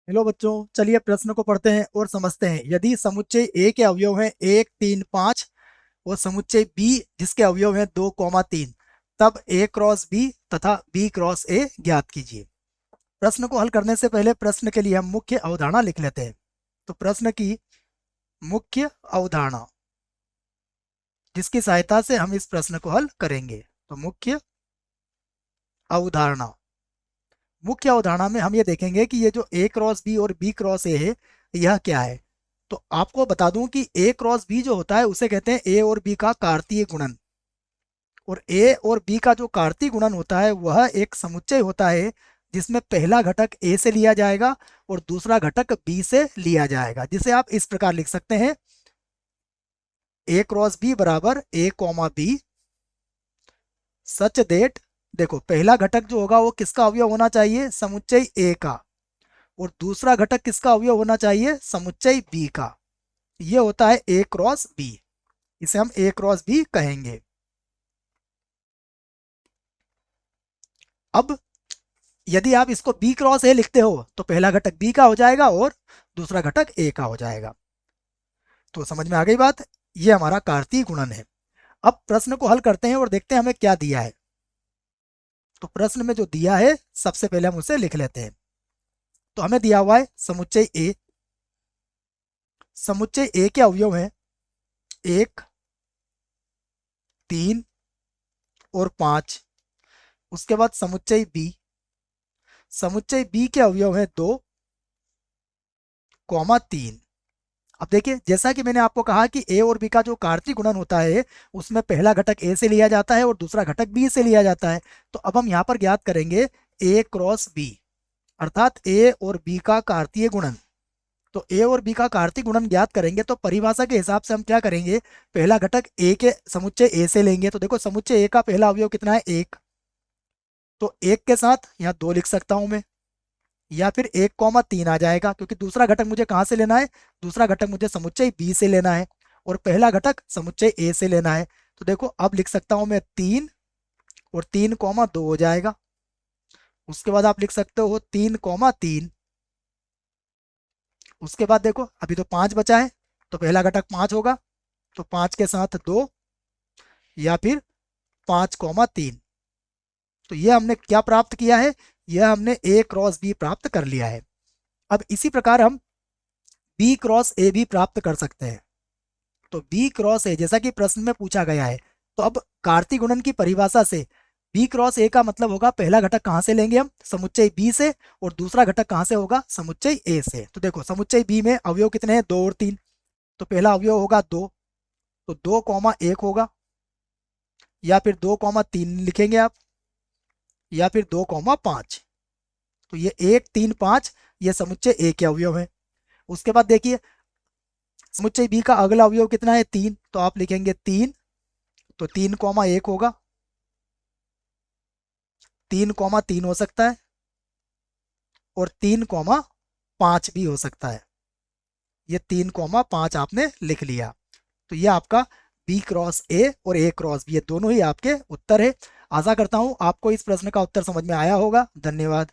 Hello बच्चों, चलिए प्रश्न को पढ़ते हैं और समझते हैं। यदि समुच्चय ए के अवयव हैं 1, 3, 5 और समुच्चय बी जिसके अवयव हैं 2, 3, तब ए क्रॉस बी तथा बी क्रॉस ए ज्ञात कीजिए। प्रश्न को हल करने से पहले प्रश्न के लिए हम मुख्य अवधारणा लिख लेते हैं। तो प्रश्न की मुख्य अवधारणा जिसकी सहायता से हम इस प्रश्न को हल करेंगे, तो मुख्य अवधारणा। मुख्य अवधारणा में हम ये देखेंगे कि ये जो ए क्रॉस बी और बी क्रॉस ए है, यह क्या है। तो आपको बता दूं कि ए क्रॉस बी जो होता है उसे कहते हैं ए और बी का कार्तीय गुणन। और ए और बी का जो कार्तीय गुणन होता है वह एक समुच्चय होता है जिसमें पहला घटक ए से लिया जाएगा और दूसरा घटक बी से लिया जाएगा, जिसे आप इस प्रकार लिख सकते हैं ए क्रॉस बी बराबर ए कॉमा बी सच देट। देखो, पहला घटक जो होगा वो किसका अवयव होना चाहिए, समुच्चय ए का, और दूसरा घटक किसका अवयव होना चाहिए, समुच्चय बी का। ये होता है ए क्रॉस बी, इसे हम ए क्रॉस बी कहेंगे। अब यदि आप इसको बी क्रॉस ए लिखते हो तो पहला घटक बी का हो जाएगा और दूसरा घटक ए का हो जाएगा। तो समझ में आ गई बात। ये हमारा कार्तीय गुणन है। अब प्रश्न को हल करते हैं और देखते हैं हमें क्या दिया है। तो प्रश्न में जो दिया है सबसे पहले हम उसे लिख लेते हैं। तो हमें दिया हुआ है समुच्चय ए। समुच्चय ए के अवयव हैं 1, 3 और 5। उसके बाद समुच्चय बी। समुच्चय बी के अवयव हैं 2, 3। अब देखिए, जैसा कि मैंने आपको कहा कि ए और बी का जो कार्तीय गुणन होता है उसमें पहला घटक ए से लिया जाता है और दूसरा घटक बी से लिया जाता है। तो अब हम यहाँ पर ज्ञात करेंगे ए क्रॉस बी, अर्थात ए और बी का कार्तीय गुणन। तो ए और बी का कार्तीय गुणन ज्ञात करेंगे तो परिभाषा के हिसाब से हम क्या करेंगे, पहला घटक ए के समुच्चय ए से लेंगे। तो देखो, समुच्चय ए का पहला अवयव कितना है, 1। तो 1 के साथ यहाँ 2 लिख सकता हूं मैं, या फिर 1, 3 आ जाएगा, क्योंकि दूसरा घटक मुझे कहाँ से लेना है, दूसरा घटक मुझे समुच्चय बी से लेना है और पहला घटक समुच्चय ए से लेना है। तो देखो, अब लिख सकता हूं मैं 3 और 3, 2 हो जाएगा। उसके बाद आप लिख सकते हो 3, 3। उसके बाद देखो, अभी तो 5 बचा है, तो पहला घटक 5 होगा, तो 5 के साथ 2 या फिर 5, 3। तो ये हमने क्या प्राप्त किया है, यह हमने ए क्रॉस बी प्राप्त कर लिया है। अब इसी प्रकार हम बी क्रॉस ए भी प्राप्त कर सकते हैं। तो बी क्रॉस ए जैसा कि प्रश्न में पूछा गया है, तो अब कार्तीय गुणन की परिभाषा से बी क्रॉस ए का मतलब होगा पहला घटक कहां से लेंगे हम, समुच्चय बी से, और दूसरा घटक कहां से होगा, समुच्चय ए से। तो देखो, समुच्चय बी में अवयव कितने हैं, 2 और 3। तो पहला अवयव होगा 2, तो 2, 1 होगा, या फिर 2, 3 लिखेंगे आप, या फिर 2, 5। तो ये 1, 3, 5 ये समुच्चय ए के अवयव है। उसके बाद देखिए, समुच्चय बी का अगला अवयव कितना है, 3। तो आप लिखेंगे 3, तो 3, 1 होगा, 3, 3 हो सकता है, और 3, 5 भी हो सकता है। ये 3, 5 आपने लिख लिया। तो ये आपका बी क्रॉस ए और ए क्रॉस बी, ये दोनों ही आपके उत्तर है। आशा करता हूं आपको इस प्रश्न का उत्तर समझ में आया होगा। धन्यवाद।